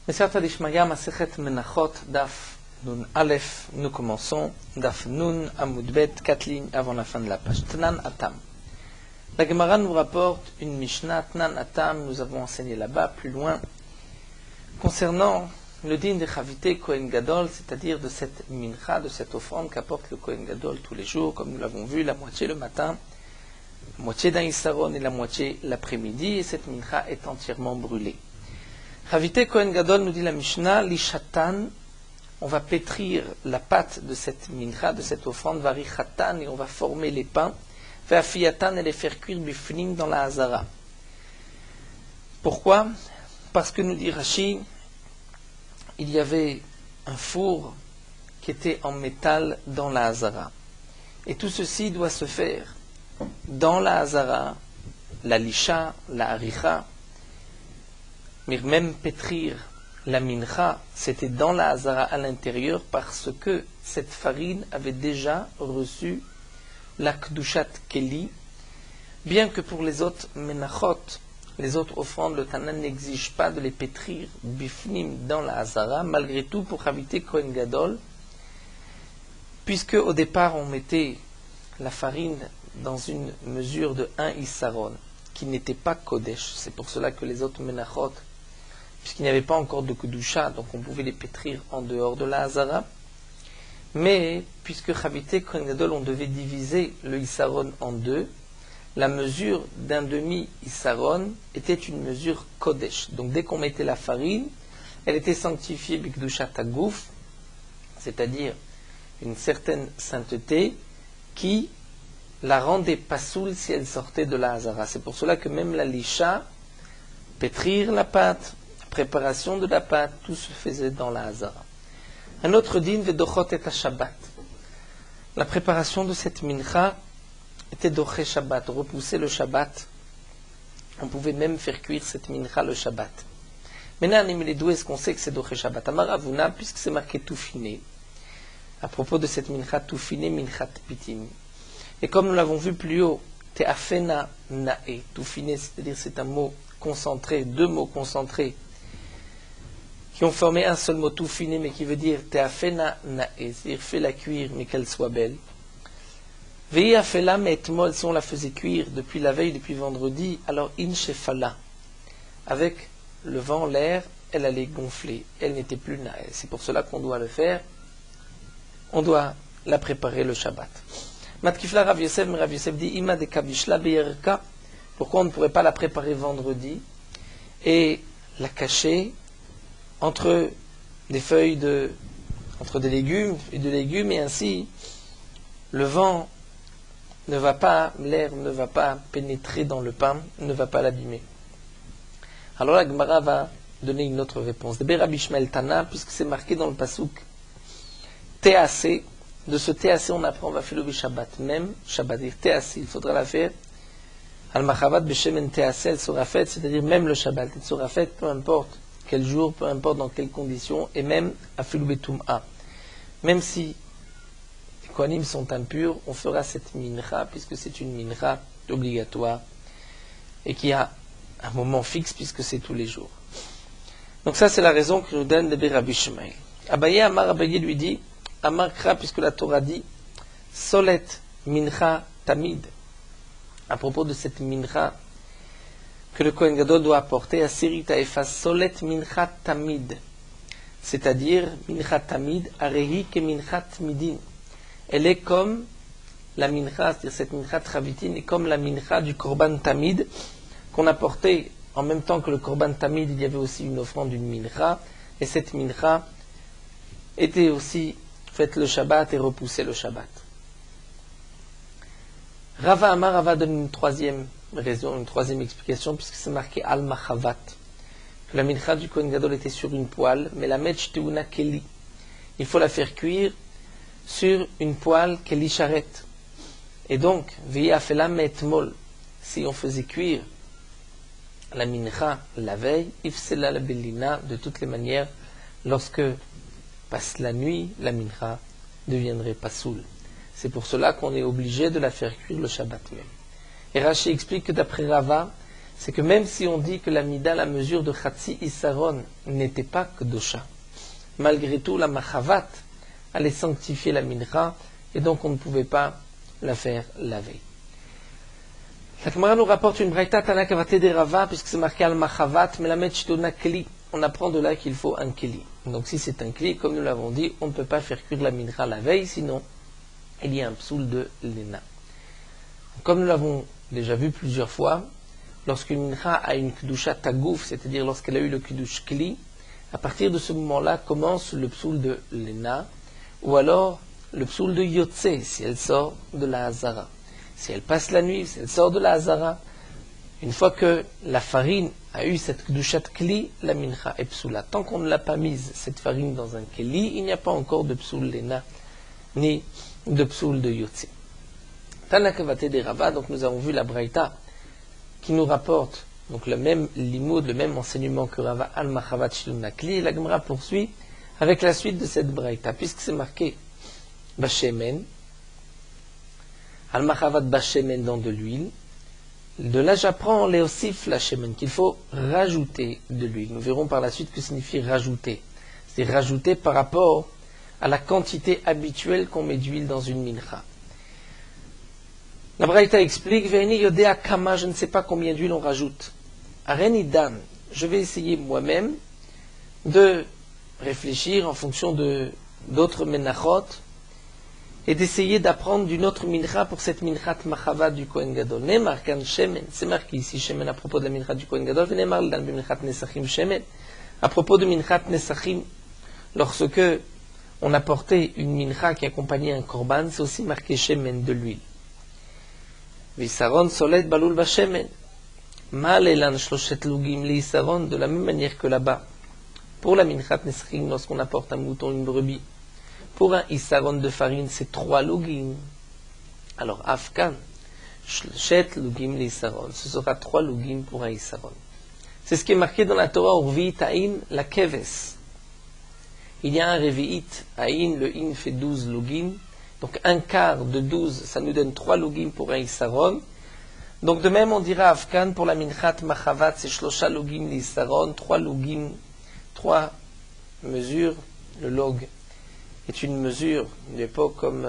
Meseret Ishmael, Masechet Menachot, Daf Nun Aleph, nous commençons. Daf Nun Amud Bet, 4 lignes avant la fin de la page. Tnan Atam. La Gemara nous rapporte une Mishnah, Tnan Atam, nous avons enseigné là-bas, plus loin, concernant le din de Chavite Kohen Gadol, c'est-à-dire de cette mincha, de cette offrande qu'apporte le Kohen Gadol tous les jours, comme nous l'avons vu, la moitié le matin, la moitié d'un Issaron et la moitié l'après-midi, et cette mincha est entièrement brûlée. Chavite Kohen Gadol, nous dit la Mishnah, l'ishatan, on va pétrir la pâte de cette mincha, de cette offrande, varichatan, et on va former les pains, ve'afiyatan, et les faire cuire bifnim dans la hazara. Pourquoi? Parce que nous dit Rashi, il y avait un four qui était en métal dans la hazara. Et tout ceci doit se faire dans la hazara, la lisha, la haricha, mais même pétrir la mincha, c'était dans la hazara à l'intérieur parce que cette farine avait déjà reçu la kdushat keli, bien que pour les autres menachot, les autres offrandes, le Tana n'exige pas de les pétrir bifnim dans la hazara, malgré tout pour Chavite Kohen Gadol, puisque au départ on mettait la farine dans une mesure de 1 issaron, qui n'était pas kodesh. C'est pour cela que les autres menachot, puisqu'il n'y avait pas encore de kedusha, donc on pouvait les pétrir en dehors de la hazara. Mais puisque Chavite Kohen Gadol, on devait diviser le issaron en deux, la mesure d'un demi-issaron était une mesure kodesh. Donc dès qu'on mettait la farine, elle était sanctifiée bikdushat hagouf, c'est-à-dire une certaine sainteté qui la rendait pasoul si elle sortait de la hazara. C'est pour cela que même la lisha, pétrir la pâte, préparation de la pâte, tout se faisait dans la hazara. Un autre din, vedochot et Shabbat. La préparation de cette mincha était doché Shabbat, repousser le Shabbat. On pouvait même faire cuire cette mincha le Shabbat. Maintenant, d'où est-ce qu'on sait que c'est doché Shabbat? Amaravuna, puisque c'est marqué tout finé. À propos de cette mincha tout finé, minchat pitim. Et comme nous l'avons vu plus haut, te'afena na'e, tout finé, c'est-à-dire c'est un mot concentré, deux mots concentrés, qui ont formé un seul mot tout finé, mais qui veut dire te'afena na'e, c'est-à-dire fais-la cuire, mais qu'elle soit belle. Ve'i afela me'etmol, si on la faisait cuire depuis la veille, depuis vendredi, alors inshefala, avec le vent, l'air, elle allait gonfler, elle n'était plus na'e. C'est pour cela qu'on doit le faire, on doit la préparer le Shabbat. Matkifla Rav Yosef, mais Rav Yosef dit ima de kavishla beyerka, pourquoi on ne pourrait pas la préparer vendredi et la cacher entre des feuilles entre des légumes et de légumes, et ainsi le vent ne va pas, l'air ne va pas pénétrer dans le pain, ne va pas l'abîmer. Alors la Gemara va donner une autre réponse. De Rabbi Ishmael Tana, puisque c'est marqué dans le pasuk TAC, de ce TAC on apprend, on va faire le Shabbat, même Shabbat, dire TAC, il faudra la faire. Al-Machavat Beshemen TAC, elle sera faite, c'est-à-dire même le Shabbat, elle sera faite, peu importe quel jour, peu importe dans quelles conditions, et même à Filubetum'a. Même si les Kohanim sont impurs, on fera cette mincha, puisque c'est une mincha obligatoire, et qui a un moment fixe, puisque c'est tous les jours. Donc ça, c'est la raison que nous donne de Rabbi Ishmael. Abaye Amar, Abaye lui dit, Amar Kra, puisque la Torah dit, Solet mincha tamid, à propos de cette mincha, que le Kohen Gadol doit apporter à Sirita Efa Solet Minchat Tamid, c'est-à-dire Minchat Tamid, Arehi ke Minchat Midin. Elle est comme la mincha, c'est-à-dire cette Minchat Chavitin, est comme la mincha du Korban Tamid, qu'on apportait en même temps que le Korban Tamid, il y avait aussi une offrande d'une mincha, et cette mincha était aussi faite le Shabbat et repoussait le Shabbat. Rava Amar, Rava donne une troisième raison, une troisième explication, puisque c'est marqué Al-Machavat, que la mincha du Kohen Gadol était sur une poêle, mais la metch teuna keli, il faut la faire cuire sur une poêle keli charet. Et donc, ve'i afela metmol, si on faisait cuire la mincha la veille, ifsela la bellina, de toutes les manières, lorsque passe la nuit, la mincha deviendrait pasoul. C'est pour cela qu'on est obligé de la faire cuire le Shabbat même. Et Rashi explique que d'après Rava, c'est que même si on dit que la mida, la mesure de Chatsi Isaron, n'était pas Kedosha, malgré tout, la Machavat allait sanctifier la mincha, et donc on ne pouvait pas la faire la veille. La Gemara nous rapporte une braïta Tana Kavate de Rava, puisque c'est marqué al Machavat, mais la Metchtona Kli. On apprend de là qu'il faut un Kli. Donc si c'est un Kli, comme nous l'avons dit, on ne peut pas faire cuire la mincha la veille, sinon il y a un psoul de l'ena. Comme nous l'avons déjà vu plusieurs fois, lorsqu'une mincha a une kedusha tagouf, c'est-à-dire lorsqu'elle a eu le kedush Kli, à partir de ce moment-là commence le psoul de l'ena, ou alors le psoul de Yotze, si elle sort de la Hazara. Si elle passe la nuit, si elle sort de la Hazara, une fois que la farine a eu cette kedushat kli, la mincha est psoula. Tant qu'on ne l'a pas mise, cette farine, dans un keli, il n'y a pas encore de psoul lena, ni de psoul de Yotze. Tana Kavate de Rava, donc nous avons vu la braïta qui nous rapporte donc le même limoud, le même enseignement que Rava al Machavat Shiluna Kli, et la Gemara poursuit avec la suite de cette braïta, puisque c'est marqué Bashemen, Al-Machavat Bashemen dans de l'huile. De là, j'apprends Léosif la Shemen, qu'il faut rajouter de l'huile. Nous verrons par la suite que signifie rajouter. C'est rajouter par rapport à la quantité habituelle qu'on met d'huile dans une mincha. La Braïta explique, Veini Yodea Kama, je ne sais pas combien d'huile on rajoute. Areni Dan, je vais essayer moi-même de réfléchir en fonction d'autres menachot, et d'essayer d'apprendre d'une autre mincha pour cette minchat machavat du Kohen Gadol. Ne'mar kan shemen, c'est marqué ici shemen à propos de la minchat du Kohen Gadol, ve'ne'mar dan b'minchat nesachim shemen. À propos de minchat nesachim, lorsque on apportait une mincha qui accompagnait un korban, c'est aussi marqué shemen, de l'huile. V'isaron solet balul bashemen. Mal elan shloshet lugim l'isaron, de la même manière que là-bas. Pour la minchat nesachim, lorsqu'on apporte un mouton, une brebis, pour un isaron de farine, c'est 3 lugim. Alors, afkan, shet lugim l'isaron, ce sera 3 lugim pour un isaron. C'est ce qui est marqué dans la Torah, Urvi'it Aïn, la keves. Il y a un revi'it Aïn, le in fait 12 lugim. Donc, un quart de 12, ça nous donne 3 lugim pour un isaron. Donc, de même, on dira afkan pour la minchat machavat, c'est shlosha lugim l'isaron, 3 lugim, 3 mesures, le log est une mesure de l'époque, comme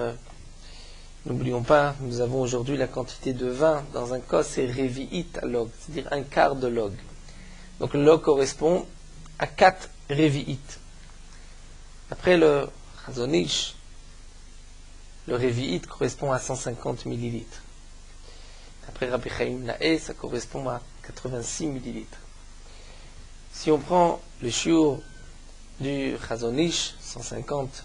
n'oublions pas, nous avons aujourd'hui la quantité de vin dans un cas, c'est revi'it log, c'est-à-dire un quart de log. Donc le log correspond à 4 revi'it. Après le Chazon Ish, le revi'it correspond à 150 millilitres. Après Rabbi Chaim Naé, ça correspond à 86 millilitres. Si on prend le shiur du Chazon Ish, 150,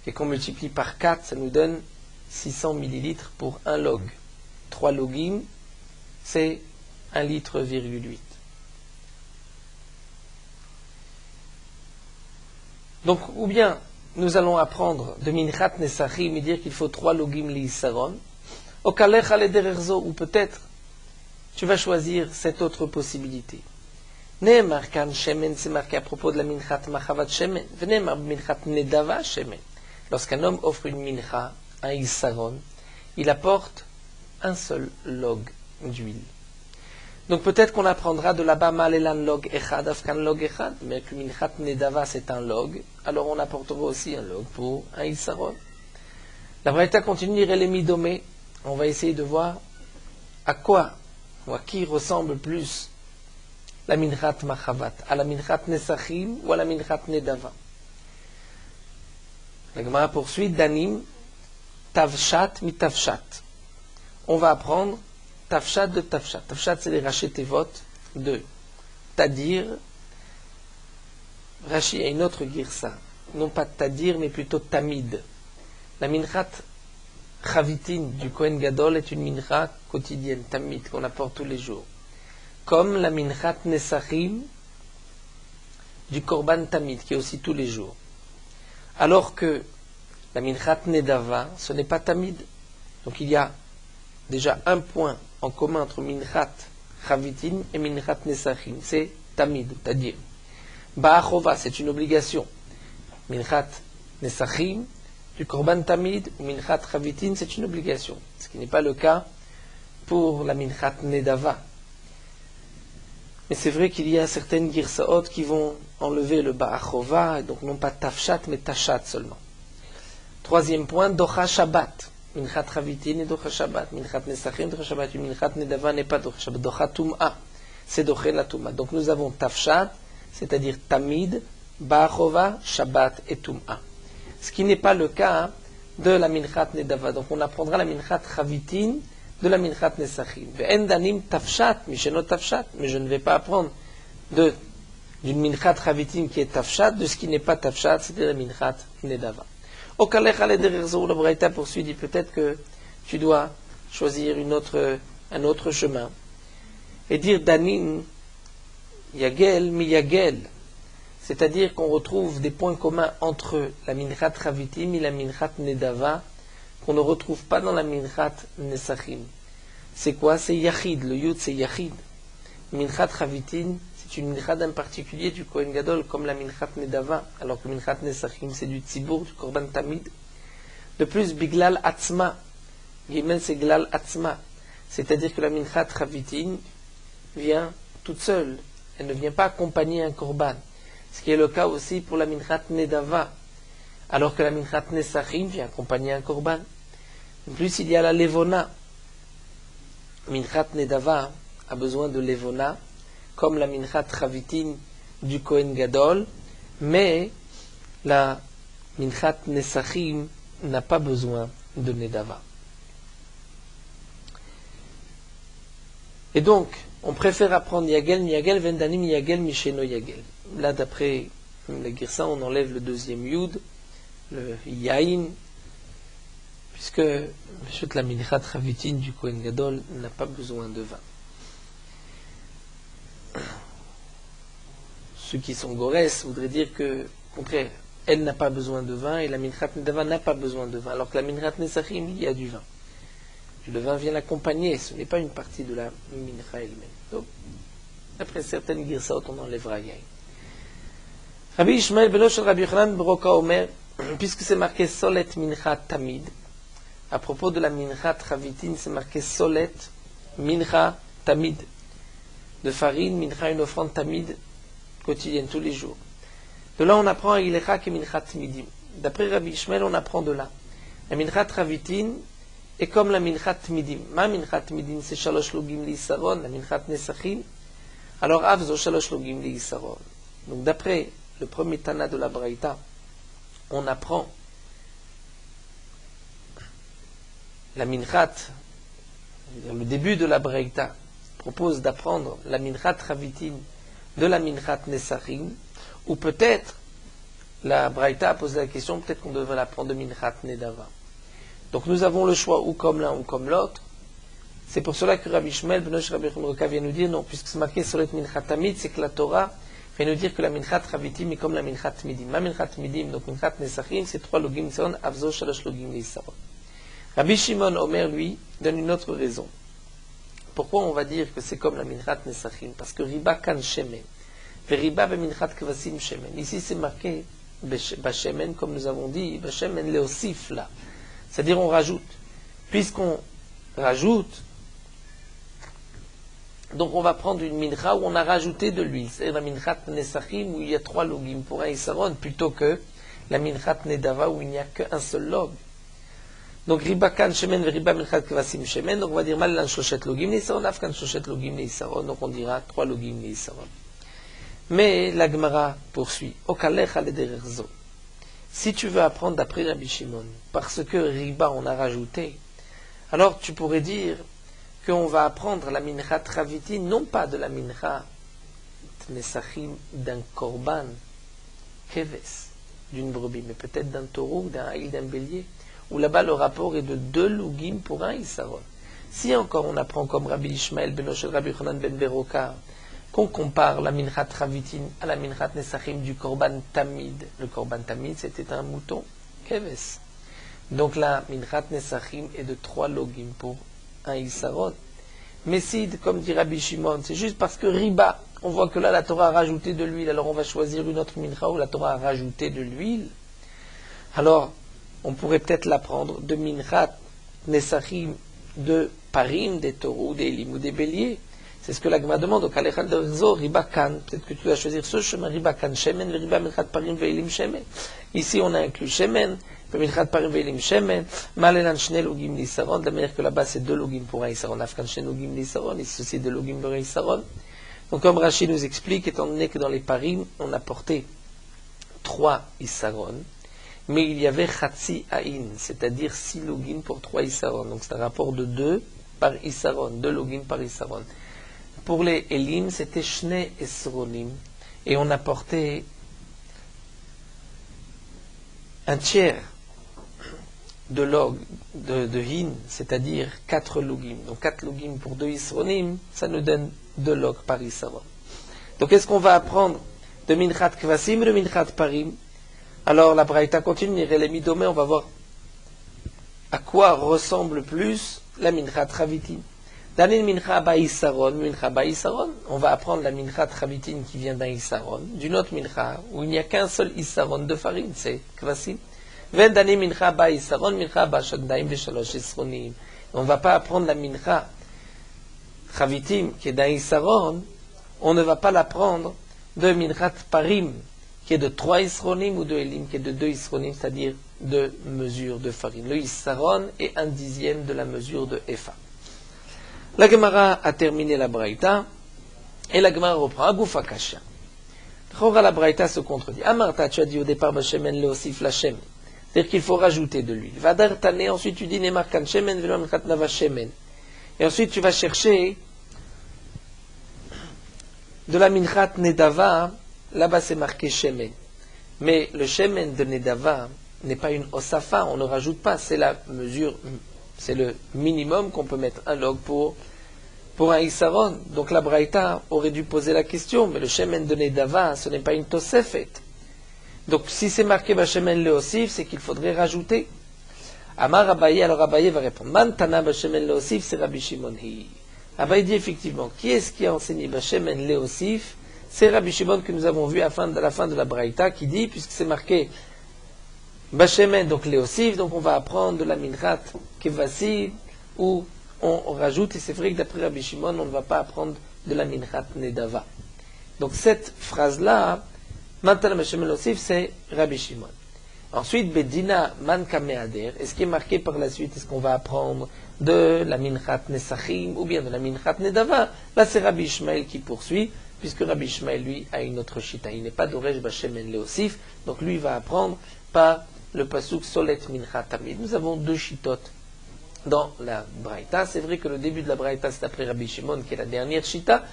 et qu'on multiplie par 4, ça nous donne 600 millilitres pour un log. 3 logim, c'est 1 litre, 8. Donc, ou bien, nous allons apprendre de Minchat Nesachim et dire qu'il faut 3 logim li'issaron, ou peut-être, tu vas choisir cette autre possibilité. Ne'emar kan shemen, c'est marqué à propos de la Minchat Machavat Shemen, ve'ne'emar Minchat Nedava Shemen. Lorsqu'un homme offre une mincha, un isaron, il apporte un seul log d'huile. Donc peut-être qu'on apprendra de là-bas malelan log echad, afkan log echad, mais que minchat nedava c'est un log, alors on apportera aussi un log pour un isaron. La Braïta continue, les midomé, on va essayer de voir à quoi ou à qui ressemble plus la minchat machavat, à la minchat nesachim ou à la minchat nedava. La Gemara poursuit, Danim, Tavshat mitavshat. On va apprendre Tavshat de Tavshat. Tavshat, c'est les Rashi Tevot de Tadir. Rashi a une autre girsa. Non pas Tadir, mais plutôt Tamid. La minchat Chavitin du Kohen Gadol est une mincha quotidienne, Tamid, qu'on apporte tous les jours. Comme la minchat Nesachim du Korban Tamid, qui est aussi tous les jours. Alors que la minchat nedava, ce n'est pas tamid. Donc il y a déjà un point en commun entre minchat chavitin et minchat nesachim. C'est tamid, c'est-à-dire ba'achova, c'est une obligation. Minchat nesachim, du korban tamid, ou minchat chavitin, c'est une obligation. Ce qui n'est pas le cas pour la minchat nedava. Mais c'est vrai qu'il y a certaines girsaot qui vont enlever le ba'achova, et donc non pas tafshat, mais tachat seulement. Troisième point, docha shabbat. Minchat chavitin et docha shabbat. Minchat nesachim, docha shabbat. Minchat nedava n'est pas docha shabbat. Docha tum'a, c'est docha la tum'a. Donc nous avons tafshat, c'est-à-dire tamid, ba'achova, shabbat et tum'a. Ce qui n'est pas le cas de la minchat nedava. Donc on apprendra la minchat chavitin de la minchat nesachim. Ve'en danim tafshat, misheno tafshat. Mais je ne vais pas apprendre d'une minchat chavitin qui est tafshat, de ce qui n'est pas tafshat, c'est-à-dire la minchat nedava. Au Kalecha le derrière la Braïta poursuit, dit peut-être que tu dois choisir un autre chemin et dire Danin Yagel mi Yagel, c'est-à-dire qu'on retrouve des points communs entre la Minchat Chavitim et la Minchat Nedava qu'on ne retrouve pas dans la Minchat Nesachim. C'est quoi? C'est Yachid, le Yud c'est Yachid. Minchat Chavitim, c'est une Minchat en particulier du Kohen Gadol, comme la Minchat Nedava, alors que Minchat Nesachim c'est du Tzibour, du Korban Tamid. De plus, Biglal Atzma, Gimel c'est Glal Atzma, c'est-à-dire que la Minchat Chavitim vient toute seule, elle ne vient pas accompagner un Korban, ce qui est le cas aussi pour la Minchat Nedava, alors que la Minchat Nesachim vient accompagner un Korban. En plus, il y a la Levona. Minchat Nedava a besoin de Levona, comme la Minchat Chavitin du Kohen Gadol, mais la Minchat Nesachim n'a pas besoin de Nedava. Et donc, on préfère apprendre Yagel, Yagel, Vendanim, Yagel, Misheno, Yagel. Là, d'après la Girsa, on enlève le deuxième Yud, le Yain, puisque la Minchat Chavitin du Kohen Gadol n'a pas besoin de vin. Ceux qui sont Gores voudraient dire que, au contraire, elle n'a pas besoin de vin et la Minchat Nedava n'a pas besoin de vin, alors que la Minchat Nesachim, il y a du vin. Le vin vient l'accompagner, ce n'est pas une partie de la Mincha elle-même. Donc, après certaines Girsaot, on enlèvera Yain. Rabbi Ishmael Beno shel Rabbi Yochanan Broka Omer, puisque c'est marqué Solet Mincha Tamid, à propos de la Minchat Chavitin, c'est marqué Solet Mincha Tamid. De farine, Mincha, une offrande Tamid, quotidienne, tous les jours. De là, on apprend à Ilecha que Minchat Midim. D'après Rabbi Ishmael, on apprend de là. La Minchat Chavitin est comme la Minchat Midim. Ma Minchat Midim, c'est Shalosh Logim Lisaron, la Minchat Nesachim. Alors, Avzo Shalosh Logim Lisaron. Donc, d'après le premier Tana de la Braïta, on apprend la Minchat, le début de la Braïta, propose d'apprendre la Minchat Chavitin de la Minchat Nesachim, ou peut-être, la Braïta a posé la question, peut-être qu'on devrait l'apprendre de Minchat Nedava. Donc nous avons le choix ou comme l'un ou comme l'autre. C'est pour cela que Rabbi Ishmael Beno shel Rabbi Yochanan vient nous dire, non, puisque c'est marqué Solet Minchat Tamid, c'est que la Torah vient nous dire que la Minchat Chavitim est comme la Minchat Midim. Ma Minchat Midim, donc Minchat Nesachim, c'est 3 logim Saron, Avzo Shalosh logim Saron. Rabbi Shimon Omer, lui, donne une autre raison. Pourquoi on va dire que c'est comme la Minchat Nesachim? Parce que Riba Kan Shemen, Veriba Be Minchat Kvasim Shemen. Ici c'est marqué Bashemen, comme nous avons dit, Bashemen Leosif là. C'est-à-dire on rajoute. Puisqu'on rajoute, donc on va prendre une mincha où on a rajouté de l'huile. C'est-à-dire la Minchat Nesachim où il y a 3 logim pour un Isaron, plutôt que la Minchat Nedava où il n'y a qu'un seul log. Donc Ribakan Shemen Veriba Minchat Kvasim Shemen, donc on va dire mal lan Shoshet logim Isaron, Afkan Shoshet logim Isaron, donc on dira 3 logim Isaron. Mais la Gemara poursuit. Okalecha le dererzo. Si tu veux apprendre d'après Rabbi Shimon, parce que Riba on a rajouté, alors tu pourrais dire qu'on va apprendre la Minchat Chavitin, non pas de la Minchat Nesachim d'un Korban, Keves, d'une brebis, mais peut-être d'un taureau, d'un haïl, d'un bélier, où là-bas le rapport est de 2 lugim pour un Isaron. Si encore on apprend comme Rabbi Ishmael Beno shel Rabbi Yochanan ben Beroka, qu'on compare la Minchat Chavitin à la Minchat Nesachim du Korban Tamid. Le Korban Tamid, c'était un mouton, Keves. Donc la Minchat Nesachim est de 3 logim pour un Isaron. Mais si, comme dit Rabbi Shimon, c'est juste parce que Riba, on voit que là la Torah a rajouté de l'huile, alors on va choisir une autre Mincha où la Torah a rajouté de l'huile. Alors, on pourrait peut-être l'apprendre de Minchat Nesachim de Parim, des taureaux, des limes ou des béliers. C'est ce que la Gemara demande. Donc, Alechal de Rizzo, Riba Kan. Peut-être que tu dois choisir ce chemin, Riba Kan Shemen, le Riba Minchat Parim Veilim Shemen. Ici, on a inclus Shemen, le Minchat Parim Veilim Shemen, Malelan Shnei Logim Lissaron, de la manière que là-bas, c'est 2 Logim pour un Issaron, Afkan Shnei Logim Lissaron, ici, c'est 2 Logim pour un Issaron. Donc, comme Rachid nous explique, étant donné que dans les Parim, on a porté 3 Issaron, mais il y avait Chatsi Aïn, c'est-à-dire 6 Logim pour 3 Issaron. Donc, c'est un rapport de 2 par Issaron, 2 Logim par Issaron. Pour les Elim, c'était Shnei Esronim. Et on a porté un tiers de log, de hin, c'est-à-dire 4 logim. Donc 4 logim pour 2 isronim, ça nous donne 2 logs par isaron. Donc est-ce qu'on va apprendre de Minchat Kvasim et de Minchat Parim? Alors la Braïta continue, les Midomé, on va voir à quoi ressemble plus la Minchat Chavitin. Dans une mincha ba'issaron, on va apprendre la mincha chavitin qui vient d'un issaron, d'une autre mincha où il n'y a qu'un seul issaron de farine, c'est kvasim. On ne va pas apprendre la mincha chavitim qui est d'un issaron, on ne va pas l'apprendre de minchat parim qui est de 3 isronim ou de elim qui est de 2 isronim, c'est-à-dire 2 mesures de farine. Le issaron est 1/10 de la mesure de Efa. La Gemara a terminé la Braïta, et la Gemara reprend. Agoufa Kasha. La Braïta se contredit. Amarta, tu as dit au départ, Bashemen leosif la Shem. C'est-à-dire qu'il faut rajouter de l'huile. Vadar Tane, ensuite tu dis Nemar Kan Shemen, Velom Khat Nava Shemen. Et ensuite tu vas chercher de la Minchat Nedava, là-bas c'est marqué Shemen. Mais le Shemen de Nedava n'est pas une Osafa, on ne rajoute pas, c'est la mesure. C'est le minimum qu'on peut mettre un log pour un Issaron. Donc la Braïta aurait dû poser la question, mais le Shemen de Nedava, ce n'est pas une Tosefet. Donc si c'est marqué Bashemen Leosif, c'est qu'il faudrait rajouter. Amar Abaye, alors Abaye va répondre. Mantana Bashemen Leosif, c'est Rabbi Shimon Hi. Abaye dit effectivement, qui est-ce qui a enseigné Bashemen Leosif? C'est Rabbi Shimon que nous avons vu à la fin de la Braïta, qui dit, puisque c'est marqué Bashemen, donc Léosif, donc on va apprendre de la Minchat Kevasi, où on rajoute, et c'est vrai que d'après Rabbi Shimon, on ne va pas apprendre de la Minchat Nedava. Donc cette phrase-là, maintenant Bashemen Léosif, c'est Rabbi Shimon. Ensuite, Bedina Man Kameader, est-ce qui est marqué par la suite, est-ce qu'on va apprendre de la Minchat Nesachim, ou bien de la Minchat Nedava? Là, c'est Rabbi Ishmael qui poursuit, puisque Rabbi Ishmael, lui, a une autre chita. Il n'est pas d'Oresh Bashemen Léosif, donc lui va apprendre par le pasuk Solet Mincha Tamid. Nous avons 2 chitotes dans la Braïta. C'est vrai que le début de la Braïta, c'est après Rabbi Shimon, qui est la dernière chita,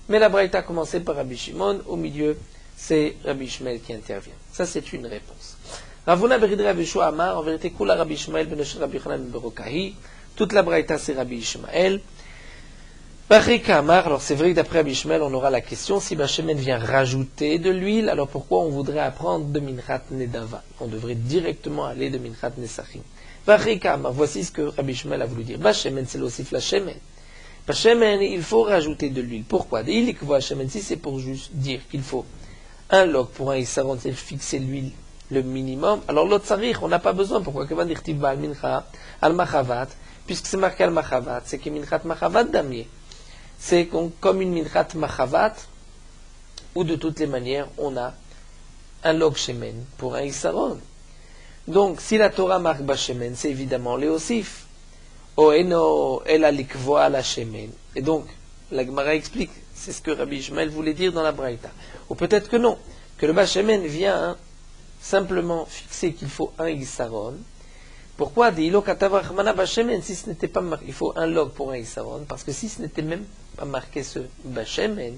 mais la Braïta a commencé par Rabbi Shimon. Au milieu, c'est Rabbi Ishmael qui intervient. Ça, c'est une réponse. Ravuna Berid Rabbi Shua Amar, en vérité, Kula Rabbi Ishmael ben Rabbi Chanan ben Berokahi. Toute la Braïta, c'est Rabbi Ishmael. Bachika Amar, alors c'est vrai que d'après Rabbi Ishmael, on aura la question, si Bashemen vient rajouter de l'huile, alors pourquoi on voudrait apprendre de Minchat Nedava? On devrait directement aller de Minchat Nesachim. Bachika Amar, voici ce que Rabbi Ishmael a voulu dire. Bashemen, c'est l'osif la Shemen. Bashemen, il faut rajouter de l'huile. Pourquoi? Si c'est pour juste dire qu'il faut un log pour un Issaron, c'est fixer l'huile le minimum, alors l'autre sarich, on n'a pas besoin. Pourquoi? Que va dire Tivba al-Mincha, al-Machavat, puisque c'est marqué al-Machavat, c'est que Minchat Machavat damier. C'est comme une Minchat Machavat, où de toutes les manières, on a un log shemen pour un Issaron. Donc, si la Torah marque Bashemen, c'est évidemment Léosif. O eno ela likvoa la shemen. Et donc, la Gemara explique, c'est ce que Rabbi Ishmael voulait dire dans la Braïta. Ou peut-être que non, que le Bashemen vient simplement fixer qu'il faut un Issaron. Pourquoi si ce n'était pas marqué, il faut un log pour un Issaron, parce que si ce n'était même pas marqué ce Bashemen,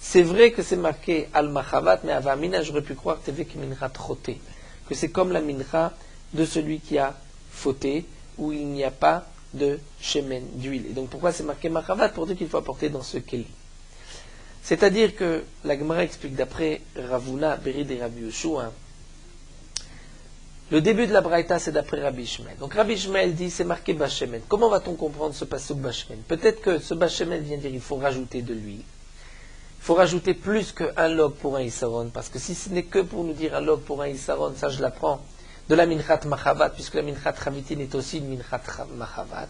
c'est vrai que c'est marqué Al-Machavat, mais Avamina, j'aurais pu croire que c'est comme la mincha de celui qui a fauté, où il n'y a pas de shemen, d'huile. Et donc pourquoi c'est marqué Machavat? Pour dire qu'il faut apporter dans ce keli. C'est-à-dire que la Gemara explique d'après Ravuna, Berid et Rabbi Yoshua, le début de la Braïta, c'est d'après Rabbi Ishmael. Donc Rabbi Ishmael dit, c'est marqué Bashemen. Comment va-t-on comprendre ce pasuk Bashemen? Peut-être que ce Bashemen vient dire, il faut rajouter de l'huile. Il faut rajouter plus qu'un log pour un Issaron, parce que si ce n'est que pour nous dire un log pour un Issaron, ça je l'apprends de la Minchat Machavat, puisque la Minchat Chavitin est aussi une Minchat Machavat.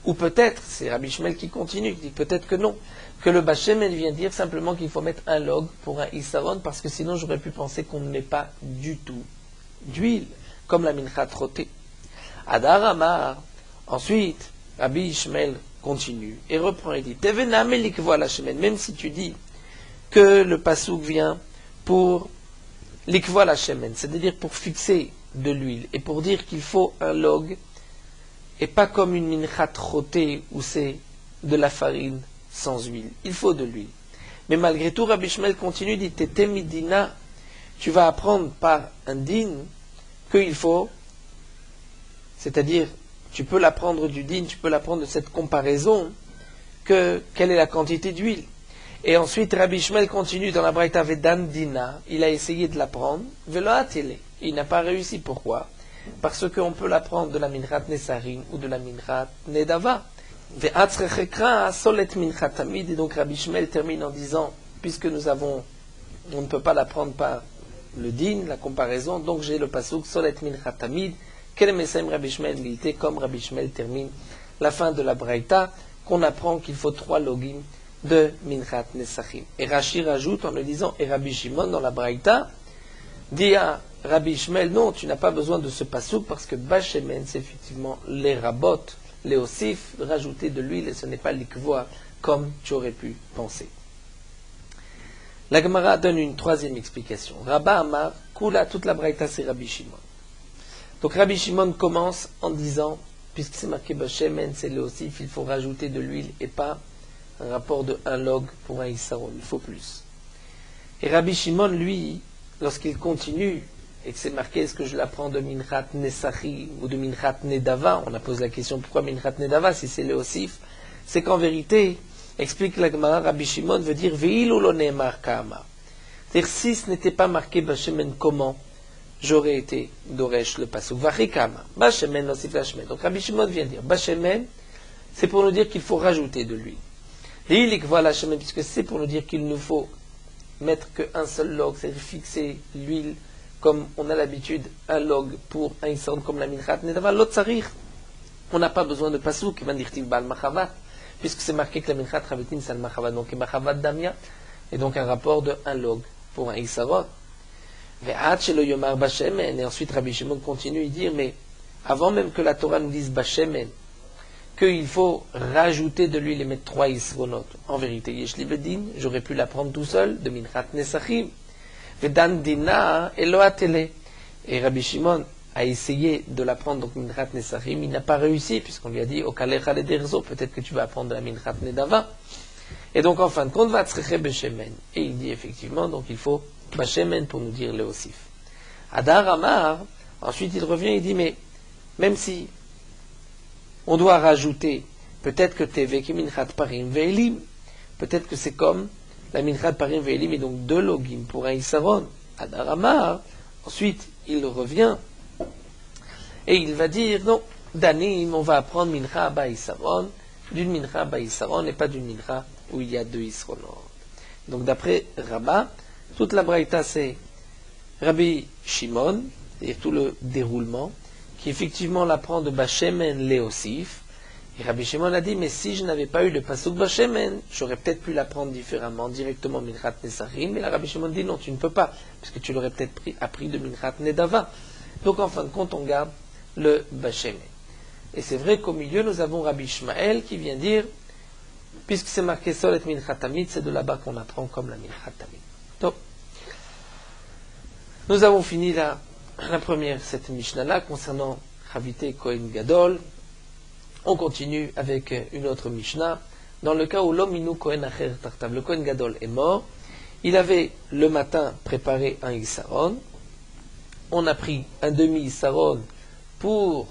Ou peut-être, c'est Rabbi Shmuel qui continue, qui dit peut-être que non, que le Bashemen vient dire simplement qu'il faut mettre un log pour un Isaron, parce que sinon j'aurais pu penser qu'on ne met pas du tout d'huile, comme la mincha trottée. Adar Amar, ensuite, Rabbi Shmuel continue et reprend et dit Tevena melikvoa la shemen, même si tu dis que le pasouk vient pour likvoa la shemen, c'est-à-dire pour fixer de l'huile et pour dire qu'il faut un log et pas comme une mincha trottée où c'est de la farine sans huile. Il faut de l'huile. Mais malgré tout, Rabbi Shmuel continue, dit Tete midina, tu vas apprendre par un din qu'il faut, c'est-à-dire tu peux l'apprendre du din, tu peux l'apprendre de cette comparaison, quelle est la quantité d'huile. Et ensuite, Rabbi Shmuel continue dans la Braïta Vedan Dina, il a essayé de l'apprendre, velo atele, il n'a pas réussi. Pourquoi? Parce qu'on peut l'apprendre de la minrat nesarim ou de la minrat nedava. Ve'atzrechekra solet minrat tamid, et donc Rabbi Shmuel termine en disant, puisque on ne peut pas l'apprendre par le din, la comparaison, donc j'ai le pasuk solet minrat tamid, Kelemesem Rabbi Shmuel l'ité, comme Rabbi Shmuel termine la fin de la Braïta, qu'on apprend qu'il faut 3 logim de Minrat Nesachim. Et Rashi rajoute en le disant, et Rabbi Shimon dans la Braïta, dit à Rabbi Shmuel, non, tu n'as pas besoin de ce pasouk parce que Bashemen, c'est effectivement les rabot, les osif, rajouter de l'huile, et ce n'est pas l'ikvoa, comme tu aurais pu penser. La Gemara donne une troisième explication. Rabba Amar, Kula, toute la Braïta, c'est Rabbi Shimon. Donc Rabbi Shimon commence en disant, puisque c'est marqué Bashemen, c'est le osif, il faut rajouter de l'huile et pas un rapport de 1 log pour un Issaron, il faut plus. Et Rabbi Shimon, lui, lorsqu'il continue, et que c'est marqué, est-ce que je l'apprends de Minrat Nesachi ou de Minrat Nedava, on a posé la question pourquoi Minrat Nedava si c'est le osif, c'est qu'en vérité, explique la Gemara, Rabbi Shimon veut dire Ve'ilu lo ne'emar ka'amar. C'est-à-dire si ce n'était pas marqué Bashemen comment j'aurais été Doresh le pasuk Vachikama, Bashemen osif Bashemen. Donc Rabbi Shimon vient dire Bashemen, c'est pour nous dire qu'il faut rajouter de l'huile. L'huile, voilà Bashemen, puisque c'est pour nous dire qu'il nous faut mettre qu'un seul log, c'est-à-dire fixer l'huile comme on a l'habitude, un log pour un isson comme la minchat nedava, l'autre sarir. On n'a pas besoin de pasuk, qui va dire bal machavat, puisque c'est marqué que la minchat chavitin c'est le machavat, donc machavat damia, et donc un rapport de un log pour un issaron. Et ensuite Rabbi Shimon continue à dire, mais avant même que la Torah nous dise Bashemen, qu'il faut rajouter de l'huile et mettre 3 isronot. En vérité, Yeshli Bedin, j'aurais pu l'apprendre tout seul, de Minchat Nesachim. Vedan Dina Elo Atele. Et Rabbi Shimon a essayé de l'apprendre, donc Minchat Nesachim, il n'a pas réussi, puisqu'on lui a dit, Okalecha Lederzo, peut-être que tu vas apprendre de la Minchat Nedava. Et donc en fin de compte, va Tzreche Beshemen. Et il dit effectivement, donc il faut Bashemen pour nous dire le Osif. Adar Amar, ensuite il revient et dit, mais même si on doit rajouter, peut-être que Teveki Minchat Parim Ve'elim, peut-être que c'est comme la Minchat Parim Ve'elim, et donc 2 logim pour un Issaron. Adar Amar, ensuite il revient et il va dire, non, Danim, on va apprendre Mincha Ba Issaron, d'une Mincha Ba Issaron et pas d'une Mincha où il y a 2 Isronot. Donc d'après Rabba, toute la Braïta c'est Rabbi Shimon, c'est-à-dire tout le déroulement, qui effectivement l'apprend de Bashemen Leosif. Et Rabbi Shimon a dit, mais si je n'avais pas eu le pasuk Bashemen, j'aurais peut-être pu l'apprendre différemment, directement Minchat Nesachim. Mais la Rabbi Shimon dit, non, tu ne peux pas, puisque tu l'aurais peut-être appris de Minchat Nedava. Donc en fin de compte, on garde le Bashemen. Et c'est vrai qu'au milieu, nous avons Rabbi Shmael qui vient dire, puisque c'est marqué Solet Minchat Tamid, c'est de là-bas qu'on apprend comme la Minchat Tamid. Donc, nous avons fini la première, cette Mishnah-là, concernant Chavite Kohen Gadol. On continue avec une autre Mishnah. Dans le cas où l'homme Inu Kohen Acher Tartav, le Kohen Gadol est mort, il avait le matin préparé un Issaron. On a pris un demi-Issaron pour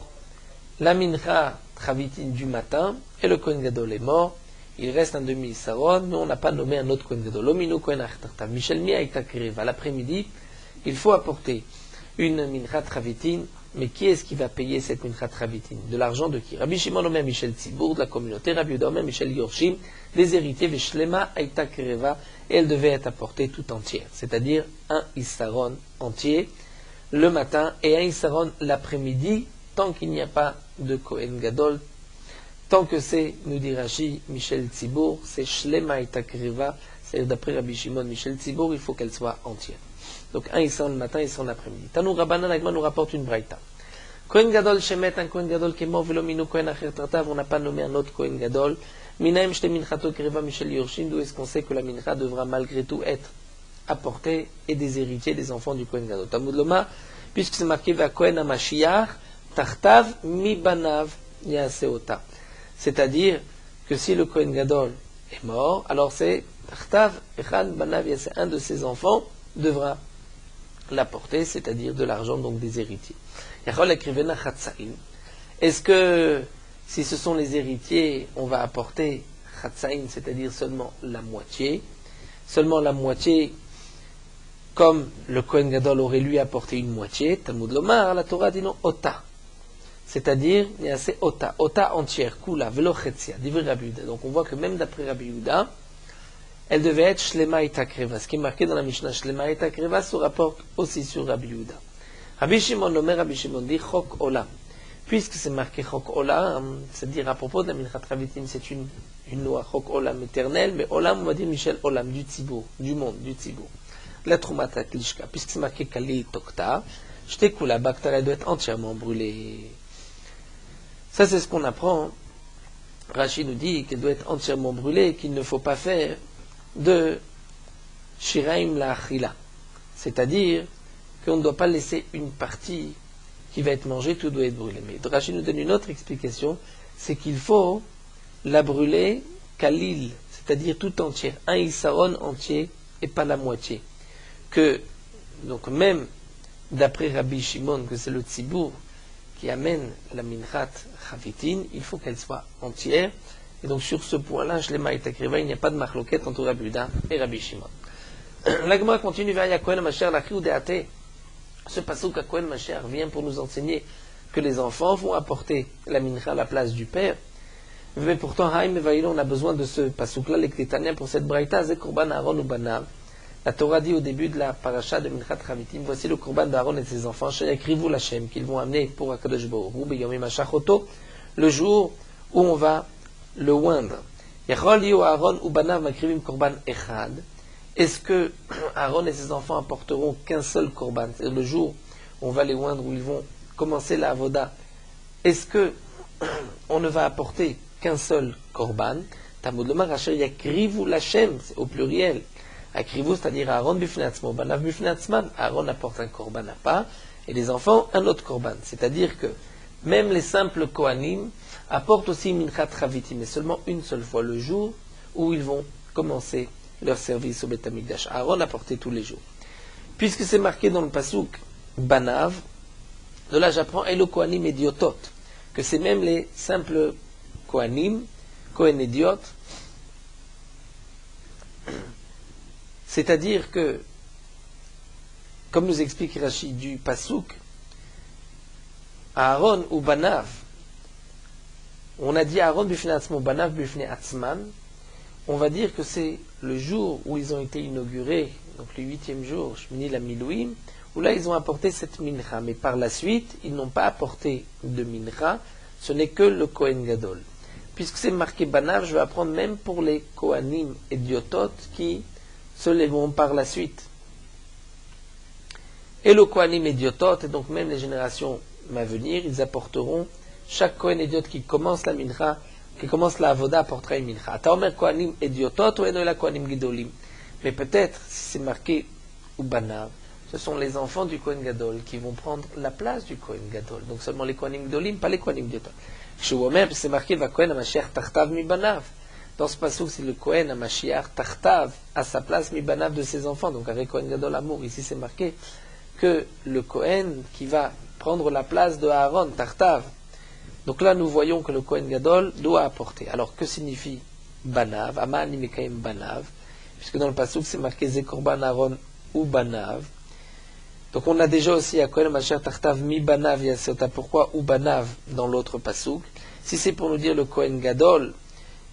la Mincha Chavitin du matin, et le Kohen Gadol est mort. Il reste un demi-Issaron, mais on n'a pas nommé un autre Kohen Gadol. L'homme Inu Kohen Acher Tartav, Michel Mia et Takriv. À l'après-midi, il faut apporter une Minchat Chavitin, mais qui est-ce qui va payer cette Minchat Chavitin? De l'argent de qui? Rabbi Shimon Omer Michel Tzibour, de la communauté, Rabbi Yehuda Omer Michel Yorshim, des héritiers, Veshlema Aïta Kereva, et elle devait être apportée tout entière, c'est-à-dire un Issaron entier le matin et un Issaron l'après-midi, tant qu'il n'y a pas de Kohen Gadol, Tant que c'est, nous dit Rashi, Michel Tzibour, c'est Shlema et Takreva, c'est-à-dire d'après Rabbi Shimon, Michel Tzibour, il faut qu'elle soit entière. Donc un, il sent le matin, il sent l'après-midi. Tanou Rabbanan, Agma nous rapporte une braïta. Kohen Gadol Shemet, un Kohen Gadol qui est mort, Velominu Kohen Acher Tartav, on n'a pas nommé un autre Kohen Gadol. Minaim Shte Minchato Kreva Michel Yorshin, d'où est-ce qu'on sait que la mincha devra malgré tout être apportée et des héritiers des enfants du Kohen Gadol. Talmud Loma, puisque c'est marqué va Kohen HaMashiach, Tartav mi banav yaseota. C'est-à-dire que si le Kohen Gadol est mort, alors c'est Tartav echad banav yase, un de ses enfants devra l'apporter, c'est-à-dire de l'argent, donc des héritiers. Est-ce que si ce sont les héritiers, on va apporter Chatzaïn, c'est-à-dire seulement la moitié, comme le Kohen Gadol aurait lui apporté une moitié, Talmud Lomar, la Torah dit non, Ota. C'est-à-dire, il y a assez Ota entière, Kula, Velo Chetzia, d'Ivri Rabbi Yehuda. Donc on voit que même d'après Rabbi Yehuda, elle devait être Shlema et Takreva. Ce qui est marqué dans la Mishnah Shlema et Takreva se rapporte aussi sur Rabbi Yehuda. Rabbi Shimon, nommé Rabbi Shimon, dit Chok Olam. Puisque c'est marqué Chok Olam, c'est-à-dire à propos de la Minchat Chavitim, c'est une loi Chok Olam éternelle, mais Olam, on va dire Michel Olam, du Tzibour, du monde, du Tzibour. La Trumata Klishka, puisque c'est marqué Kali Tokta, Shtekula Baktara, elle doit être entièrement brûlée. Ça, c'est ce qu'on apprend. Rashi nous dit qu'elle doit être entièrement brûlée, qu'il ne faut pas faire de Shiraim la Achila. C'est-à-dire qu'on ne doit pas laisser une partie qui va être mangée, tout doit être brûlé. Mais Rashi nous donne une autre explication, c'est qu'il faut la brûler Kalil, c'est-à-dire tout entière, un Issaron entier et pas la moitié. Donc même d'après Rabbi Shimon, que c'est le Tzibour qui amène la Minchat Chavitin, il faut qu'elle soit entière. Et donc sur ce point-là, Shlema et Takreva, il n'y a pas de marloquette entre Rabbi Yehuda et Rabbi Shimon. La Gemara continue vers Yakohen Mashiach Lachri ou Deate. Ce passouk à Kohen Mashiach vient pour nous enseigner que les enfants vont apporter la mincha à la place du père. Mais pourtant, Haïm et Vaïlo, on a besoin de ce passouk-là, les Kétaniens, pour cette braïta, c'est Korban Aaron ou Banav. La Torah dit au début de la paracha de Minchat Chavitim, voici le Korban d'Aaron et de ses enfants, Shayakrivu l'Hashem, qu'ils vont amener pour Akadosh Baruch Hu, Beyomim HaShachoto, le jour où on va le oindre. Yachol Yu Aaron ou Banav Makrivim Korban Echad. Est-ce que Aaron et ses enfants apporteront qu'un seul korban, c'est-à-dire le jour où on va les oindre, où ils vont commencer la avoda, est-ce que on ne va apporter qu'un seul korban? Talmud Lomar Asher Yakrivu l'Hashem, c'est au pluriel. Akrivu, c'est-à-dire Aaron bifnatzmo, Banav bifnatzman. Aaron apporte un korban à part, et les enfants un autre korban. C'est-à-dire que même les simples kohanim apportent aussi minchat chavitim, mais seulement une seule fois, le jour où ils vont commencer leur service au Beth Amikdash. Aaron apportait tous les jours. Puisque c'est marqué dans le passouk Banav, de là j'apprends Elo Kohanim Ediotot, que c'est même les simples Kohanim, Kohen Ediot, c'est-à-dire que, comme nous explique Rashi du passouk, Aaron ou Banav, on a dit Aaron bifne atzmo, Banav bifne atzman, on va dire que c'est le jour où ils ont été inaugurés, donc le 8e jour, Shmini la Milouim, où là ils ont apporté cette mincha, mais par la suite, ils n'ont pas apporté de mincha, ce n'est que le Kohen Gadol. Puisque c'est marqué Banav, je vais apprendre même pour les Kohanim et Diotot qui se lèveront par la suite. Et le Kohanim et Diotot, et donc même les générations à venir, ils apporteront, chaque Kohen et Diot qui commence la mincha, qui commence la avoda apportera une mincha. Ataomer Kohanim Ediotot ou Enoela Kohanim Gidolim. Mais peut-être, si c'est marqué ou Banav, ce sont les enfants du Kohen Gadol qui vont prendre la place du Kohen Gadol. Donc seulement les Kohanim Gidolim, pas les Kohanim Diotot. Shouomer, c'est marqué va Kohen HaMashiach Tartav mi Banav. Dans ce passage, c'est le Kohen HaMashiach Tartav à sa place mi Banav de ses enfants. Donc avec Kohen Gadol Amour, ici c'est marqué que le Kohen qui va prendre la place de Aaron Tartav. Donc là, nous voyons que le Kohen Gadol doit apporter. Alors, que signifie Banav? Amani Mekaim Banav. Puisque dans le passouk, c'est marqué Zekorban Aaron ou Banav. Donc, on a déjà aussi à Kohen Mashiach Tartav mi Banav Yasota. Pourquoi ou Banav dans l'autre passouk? Si c'est pour nous dire le Kohen Gadol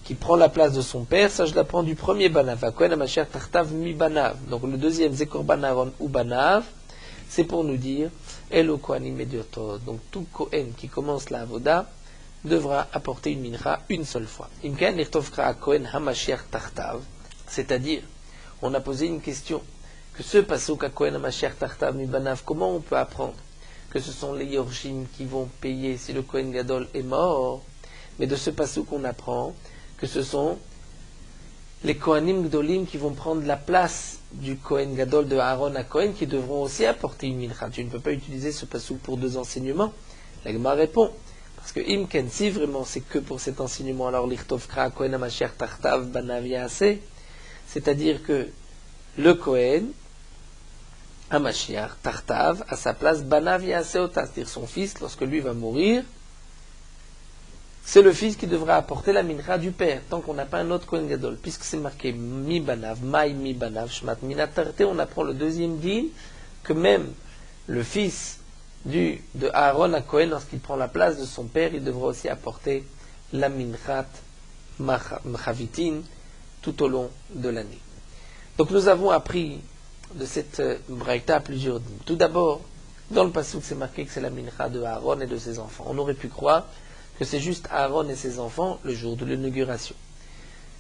qui prend la place de son père, ça je l'apprends du premier Banav. À Kohen Mashiach Tartav mi Banav. Donc, le deuxième Zekorban Aaron ou Banav, c'est pour nous dire Elo Kohanim Ediotot. Donc tout Kohen qui commence la Avoda devra apporter une mincha une seule fois. Imken lichtov kra Kohen hamashiach tartav, c'est-à-dire, on a posé une question, que ce pasuk à Kohen hamashiach tartav mibanav, comment on peut apprendre que ce sont les yorshim qui vont payer si le Kohen Gadol est mort, mais de ce pasuk on apprend que ce sont les Kohanim Gdolim qui vont prendre la place du Kohen Gadol de Aaron à Kohen, qui devront aussi apporter une mincha. Tu ne peux pas utiliser ce pasuk pour deux enseignements. La Gemara répond, parce que Imken, si vraiment c'est que pour cet enseignement, alors l'Ichtov Kra Kohen HaMashiach Tartav Banav Yaaseh, c'est-à-dire que le Kohen HaMashiach Tartav, à sa place, Banav Yaaseh Ota, c'est-à-dire son fils, lorsque lui va mourir, c'est le fils qui devra apporter la mincha du père, tant qu'on n'a pas un autre Kohen Gadol, puisque c'est marqué Mi Banav, Maï Mi Banav, Shmat Minatarte, on apprend le deuxième din, que même le fils de Aaron à Kohen, lorsqu'il prend la place de son père, il devra aussi apporter la minchat machavitin tout au long de l'année. Donc nous avons appris de cette braïta plusieurs dîmes. Tout d'abord, dans le pasuk, c'est marqué que c'est la mincha de Aaron et de ses enfants. On aurait pu croire que c'est juste Aaron et ses enfants le jour de l'inauguration.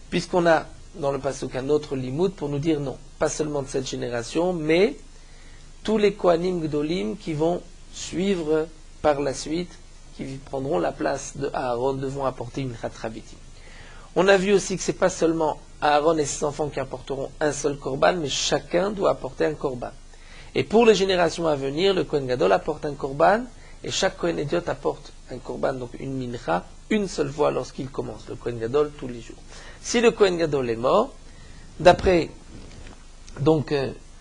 Puisqu'on a dans le pasuk un autre limoud pour nous dire non, pas seulement de cette génération, mais tous les Kohanim Gdolim qui vont suivre par la suite, qui prendront la place de Aaron, devront apporter une chatravitim. On a vu aussi que ce n'est pas seulement Aaron et ses enfants qui apporteront un seul korban, mais chacun doit apporter un korban. Et pour les générations à venir, le Kohen Gadol apporte un korban, et chaque Kohen Idiot apporte un korban, donc une mincha, une seule fois lorsqu'il commence, le Kohen Gadol tous les jours. Si le Kohen Gadol est mort, d'après donc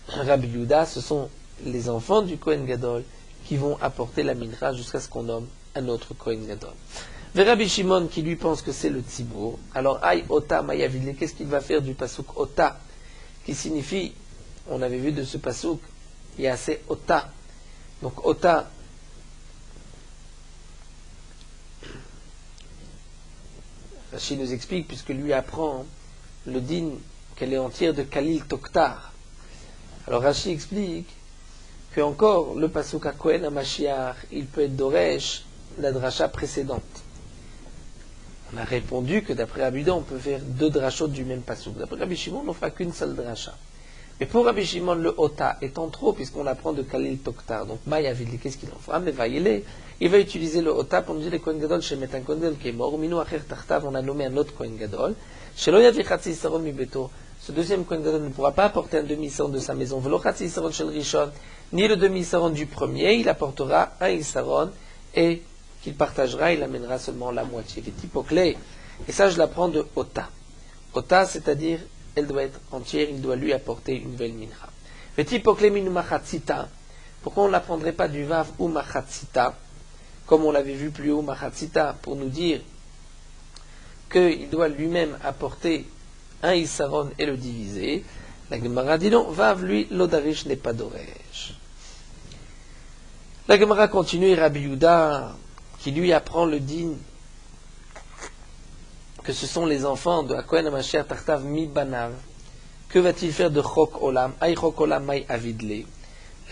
Rabbi Yehuda, ce sont les enfants du Kohen Gadol qui vont apporter la mincha jusqu'à ce qu'on nomme un autre Kohen Gadol. Ve Rabbi Shimon qui lui pense que c'est le Tzibour, alors Aï Ota Mayavile, qu'est-ce qu'il va faire du pasuk Ota, qui signifie, on avait vu de ce pasuk, il y a assez Ota. Donc Ota, Rashi nous explique, puisque lui apprend le din qu'elle est entière de Kalil Toktar. Alors Rashi explique que encore le pasuk à Kohen à Mashiach, il peut être Doresh, la dracha précédente. On a répondu que d'après Rabbi Yehuda, on peut faire deux drachot du même pasuk. D'après Rabbi Shimon, on ne fera qu'une seule dracha. Mais pour Rabbi Shimon, le Ota étant trop, puisqu'on apprend de Kalil Toktar, donc Maïavili, qu'est-ce qu'il en fera? Mais il va utiliser le Ota pour nous dire les Kohen Gadol, chez Metan Kohen Gadol qui est mort, Minou Acher Tartav, on a nommé un autre Kohen Gadol, chez Loyad Chatzi Saron Mibeto, ce deuxième Kohen Gadol ne pourra pas apporter un demi-saron de sa maison, Velo Chatzi Saron Shel Rishon, ni le demi-saron du premier, il apportera un Isaron, et qu'il partagera, il amènera seulement la moitié. Les typoclés, et ça je l'apprends de Ota. Ota, c'est-à-dire, elle doit être entière, il doit lui apporter une nouvelle mincha. Les typoclés min machatzita, pourquoi on ne l'apprendrait pas du vav ou machatzita, comme on l'avait vu plus haut, machatzita, pour nous dire qu'il doit lui-même apporter un isaron et le diviser. La Gemara dit non, vav lui, l'odarish n'est pas d'oresh. La Gemara continue, Rabbi Yehuda, qui lui apprend le din que ce sont les enfants de Kohen HaMashiach Tartav Mi Banav. Que va-t-il faire de Chok Olam? Aï Chok Olam Maï Avidle.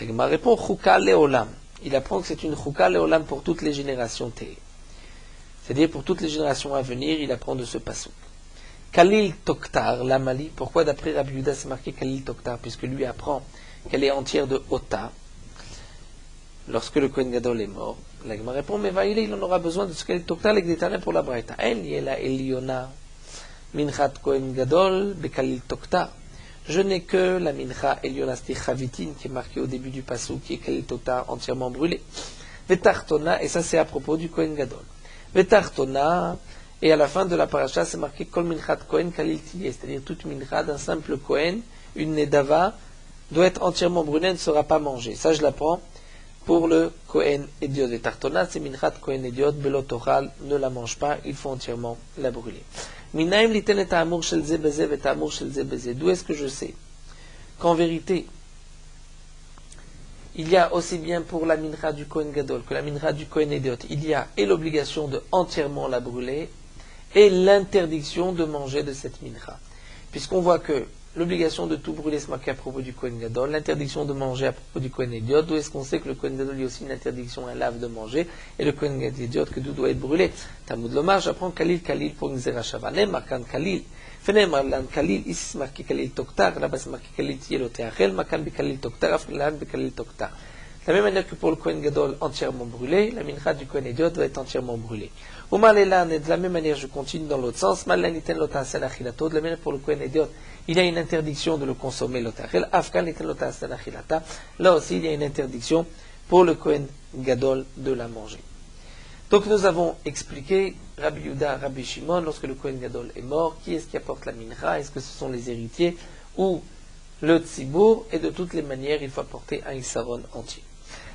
La Gemara répond Chouka Le Olam. Il apprend que c'est une Chouka Le Olam pour toutes les générations T. C'est-à-dire pour toutes les générations à venir, il apprend de ce pasuk. Kalil Toktar, la Mali. Pourquoi d'après Rabbi Yehuda c'est marqué Kalil Toktar? Puisque lui apprend qu'elle est entière de Ota. Lorsque le Kohen Gadol est mort, la Gemara répond, mais Vaïle, il en aura besoin de ce qu'elle est Toktar l'Egdetane pour la Braïta. En yela Eliona, Minchat Kohen Gadol, Bekalil Toktar. Je n'ai que la Mincha Eliona Chavitin qui est marquée au début du Passou, qui est Kalil Toktar entièrement brûlée. Vetartona, et ça c'est à propos du Kohen Gadol. Vetartona, et à la fin de la paracha, c'est marqué Kol Minchat Kohen Kalil Tiyeh, c'est-à-dire toute Mincha d'un simple Kohen, une Nedava, doit être entièrement brûlée, ne sera pas mangée. Ça je l'apprends. Pour le Kohen Ediot et Tartona, c'est Minchat Kohen Ediot, Belotoral, ne la mange pas, il faut entièrement la brûler. Minaim liten et amour shel ze beze et amour shel ze beze. D'où est-ce que je sais qu'en vérité, il y a aussi bien pour la mincha du Kohen Gadol que la mincha du Kohen Ediot, il y a et l'obligation de entièrement la brûler et l'interdiction de manger de cette mincha. Puisqu'on voit que l'obligation de tout brûler, c'est marqué à propos du Kohen Gadol, l'interdiction de manger à propos du Kohen Idiot, d'où est-ce qu'on sait que le Kohen Gadol, il y a aussi une interdiction, un lave de manger, et le Kohen Idiot, que tout doit être brûlé. Talmud Lomar, j'apprends Kalil pour une Zerachava. Marquant Kalil, Fenem Kalil, ici c'est marqué Kalil Toktar, là-bas c'est marqué Kalil Tieloteachel, Makan Bekalil Toktar, Aflan Bekalil Toktar. De la même manière que pour le Kohen Gadol entièrement brûlé, la mincha du Kohen Idiot doit être entièrement brûlée. Ou Malelan, et de la même manière, je continue dans l'autre sens, Malaniten Lotasen Achilato, de la même manière pour le Kohen Idiot, il y a une interdiction de le consommer l'otachel. Afkan Niten Lotasen Achilata, là aussi il y a une interdiction pour le Kohen Gadol de la manger. Donc nous avons expliqué Rabbi Yehuda, Rabbi Shimon, lorsque le Kohen Gadol est mort, qui est-ce qui apporte la mincha? Est-ce que ce sont les héritiers ou le tzibour? Et de toutes les manières, il faut apporter un issaron entier.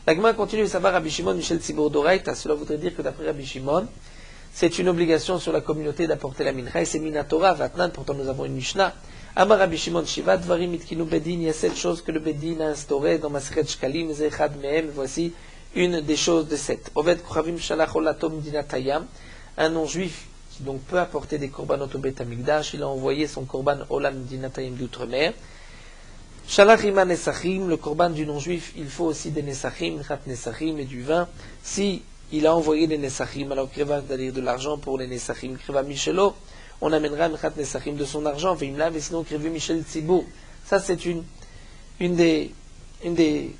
La Gemara continue de savoir Rabbi Shimon, Michel Tzibour d'Oraita. Cela voudrait dire que d'après Rabbi Shimon, c'est une obligation sur la communauté d'apporter la mincha, et c'est minatora, vatnan, pourtant nous avons une Mishnah. Amar Rabbi Shimon Shiva, Dvarim itkinu bedin, il y a 7 choses que le bedin a instaurées dans Masechet Shkalim, Zechad Mehem, voici une des choses de 7. Oved Kochavim Shalach Olatom Dinatayam, un non-juif qui donc peut apporter des korbanot au Bet Hamikdash, il a envoyé son korban Olam Dinatayam d'outre-mer. Shalach ima nesachim, le korban du non-juif, il faut aussi des nesachim, chat nesachim et du vin. Si il a envoyé des nesachim, alors kreva c'est-à-dire de l'argent pour les nesachim, kreva michelo, on amènera chat nesachim de son argent, veimla, mais sinon krevi michel tzibou. Ça c'est une des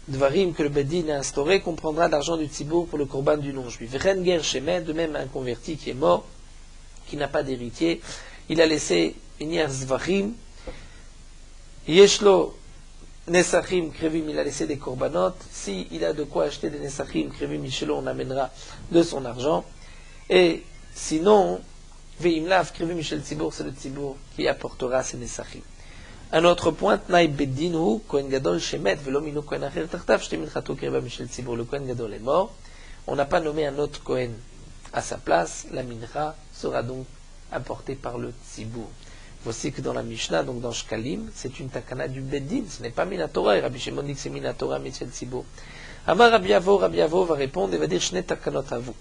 dvarim que le bedin a instauré, qu'on prendra l'argent du tzibou pour le korban du non-juif. Ren ger shemet, de même un converti qui est mort, qui n'a pas d'héritier, il a laissé une zvarim, yeshlo Nesachim, Krevim, il a laissé des korbanot. Si il a de quoi acheter des Nesachim, Krevim, Michelot, on amènera de son argent. Et sinon, Veimlav, Krevim, Michel Tzibour, c'est le Tzibour qui apportera ces Nesachim. Un autre point, Tnaï Beddin, ou Kohen Gadol, Shemet, Velomino Kohen Acher, Tartav, Shtemin Chato, Kreva, Michel Tzibour, le Kohen Gadol est mort. On n'a pas nommé un autre Kohen à sa place. La mincha sera donc apportée par le Tzibour. Voici que dans la Mishnah, donc dans Shkalim, c'est une takana du Beddin, ce n'est pas Minatora, et Rabbi Shimon dit que c'est Minatora, Michel Tzibour. Amar Rabbi Yavo va répondre et va dire Shne takanot à vous.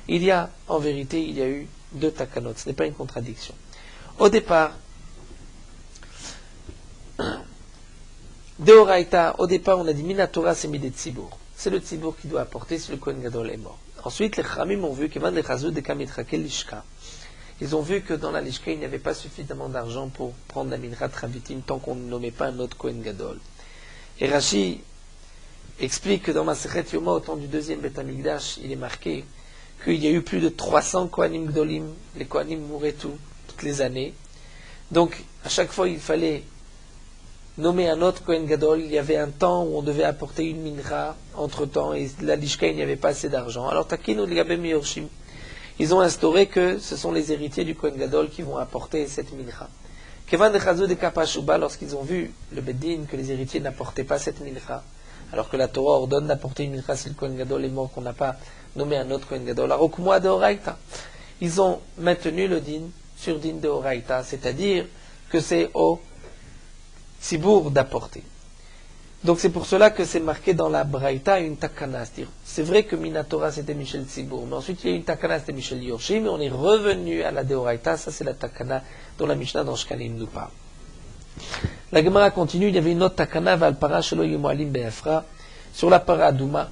Il y a, en vérité, il y a eu 2 takanot, ce n'est pas une contradiction. Au départ, Deoraita, au départ, on a dit Minatora, c'est Midé Tzibour. C'est le Tzibour qui doit apporter si le Kohen Gadol est mort. Ensuite, les Khamim ont vu que Van Lechazou de Kamitrakel Lishka. Ils ont vu que dans la Lishka, il n'y avait pas suffisamment d'argent pour prendre la mincha Travitim tant qu'on ne nommait pas un autre Kohen Gadol. Et Rashi explique que dans Masechet Yoma, au temps du deuxième Bet Hamikdash, il est marqué qu'il y a eu plus de 300 Kohanim Gdolim. Les Kohanim mouraient toutes les années. Donc, à chaque fois, il fallait nommer un autre Kohen Gadol. Il y avait un temps où on devait apporter une mincha entre-temps, et la Lishka, il n'y avait pas assez d'argent. Alors, Takinu Ligabem Yorshim. Ils ont instauré que ce sont les héritiers du Kohen Gadol qui vont apporter cette mincha. Kevan de Chazou de Kapashuba, lorsqu'ils ont vu le Beddin que les héritiers n'apportaient pas cette mincha, alors que la Torah ordonne d'apporter une mincha si le Kohen Gadol est mort, qu'on n'a pas nommé un autre Kohen Gadol. Alors, Okmoa de Oraita, ils ont maintenu le din sur din de Oraita, c'est-à-dire que c'est au Tzibour d'apporter. Donc c'est pour cela que c'est marqué dans la Braïta une takana. C'est vrai que Minatora c'était Michel Tzibour, mais ensuite il y a une takana, c'était Michel Yorshim, mais on est revenu à la Deoraita, ça c'est la takana dont la Mishnah dans Shkalim nous parle. La Gemara continue, il y avait une autre takana, Valpara Shelo Yemoalim Be'efra, sur la paradouma,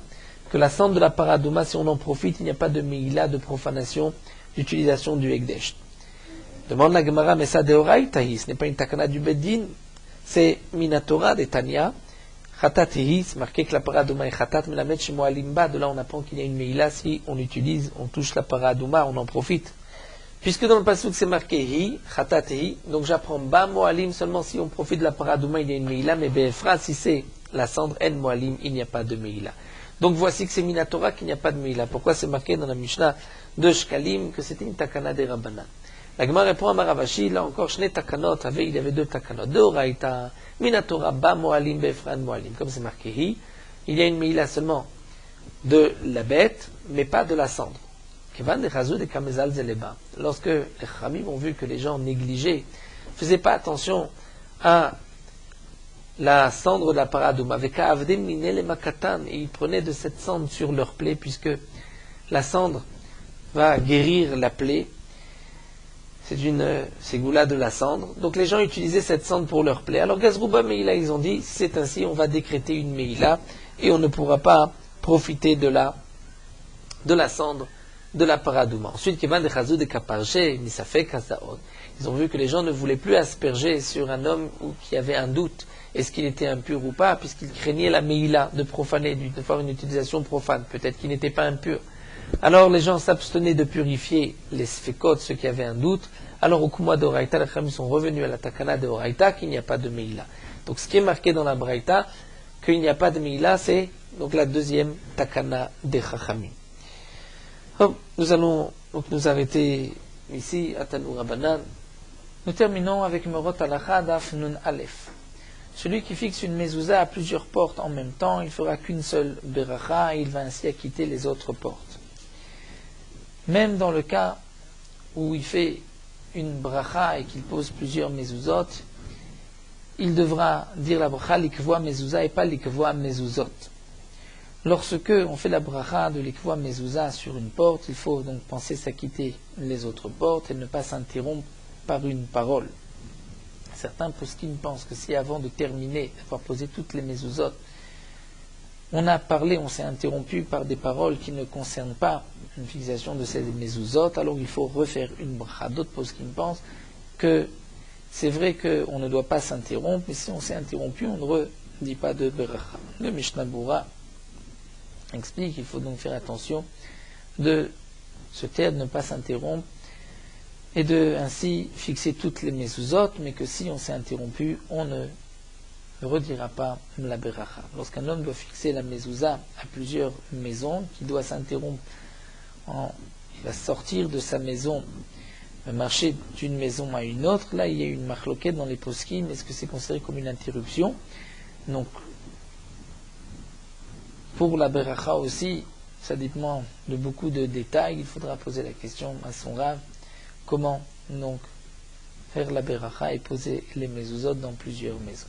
que la cendre de la paradouma, si on en profite, il n'y a pas de meila, de profanation, d'utilisation du Ekdesh. Demande la Gemara, mais ça Deoraita, ce n'est pas une takana du Beddin, c'est Minatora de Tanya. Khatat c'est marqué que la paradouma est khatat, mais la met chez Moalimba, de là on apprend qu'il y a une meila, si on utilise, on touche la paradouma, on en profite. Puisque dans le pasuk c'est marqué hi, khatat hi, donc j'apprends ba moalim seulement si on profite de la paradouma, il y a une meila, mais be'efra, si c'est la cendre en moalim, il n'y a pas de meila. Donc voici que c'est Minatora qu'il n'y a pas de meila. Pourquoi c'est marqué dans la Mishnah de Shkalim que c'était une takana des Rabbanan? La Gemara répond à Maravashi, là encore, Shne takanot, il y avait 2 takanot, de Oraita, Minatora, ba moalim, befran moalim, comme c'est marqué hi, il y a une meila seulement de la bête, mais pas de la cendre. Kevan de Chazou de Kamezal Zeleba. Lorsque les Khamim ont vu que les gens négligeaient, ne faisaient pas attention à la cendre de la paradouma, avec Avdem Minel et Makatan, et ils prenaient de cette cendre sur leur plaie, puisque la cendre va guérir la plaie. c'est une ségoula de la cendre. Donc les gens utilisaient cette cendre pour leur plaie. Alors Gazrouba Meïla, ils ont dit, c'est ainsi, on va décréter une Meïla et on ne pourra pas profiter de la cendre de la paradouma. Ensuite, Kevan de Chazou de Kaparche, Misafek Hasaon. Ils ont vu que les gens ne voulaient plus asperger sur un homme qui avait un doute, est-ce qu'il était impur ou pas, puisqu'ils craignaient la Meïla, de profaner, de faire une utilisation profane. Peut-être qu'il n'était pas impur. Alors les gens s'abstenaient de purifier les sfekot, ceux qui avaient un doute. Alors au Kuma de Oraïta, les Chachamim sont revenus à la Takana de Oraïta qu'il n'y a pas de Meïla. Donc ce qui est marqué dans la Braïta, qu'il n'y a pas de Meïla, c'est donc la deuxième Takana des Chachamim. Nous allons donc nous arrêter ici à Tanu Rabbanan. Nous terminons avec Merot Halacha Daf Nun Aleph. Celui qui fixe une mezouza à plusieurs portes en même temps, il fera qu'une seule beracha et il va ainsi acquitter les autres portes. Même dans le cas où il fait une bracha et qu'il pose plusieurs mezuzot, il devra dire la bracha l'ikvoa mezouza et pas l'ikvoa mezuzot. Lorsque on fait la bracha de l'ikvoa mezouza sur une porte, il faut donc penser s'acquitter les autres portes et ne pas s'interrompre par une parole. Certains poskim pensent que si avant de terminer, d'avoir posé toutes les mezuzot, on a parlé, on s'est interrompu par des paroles qui ne concernent pas une fixation de ces mezuzot, alors il faut refaire une bracha. D'autres poskim pensent que c'est vrai qu'on ne doit pas s'interrompre, mais si on s'est interrompu, on ne redit pas de bracha. Le Mishnah Bura explique qu'il faut donc faire attention de se taire, de ne pas s'interrompre, et de ainsi fixer toutes les mezuzot, mais que si on s'est interrompu, on ne redira pas la beracha. Lorsqu'un homme doit fixer la mezouza à plusieurs maisons, qui doit s'interrompre, il va sortir de sa maison, marcher d'une maison à une autre, là il y a une marloquette dans les poskim, est-ce que c'est considéré comme une interruption? Donc, pour la beracha aussi, ça dépend de beaucoup de détails, il faudra poser la question à son rav, comment donc faire la beracha et poser les mezuzot dans plusieurs maisons.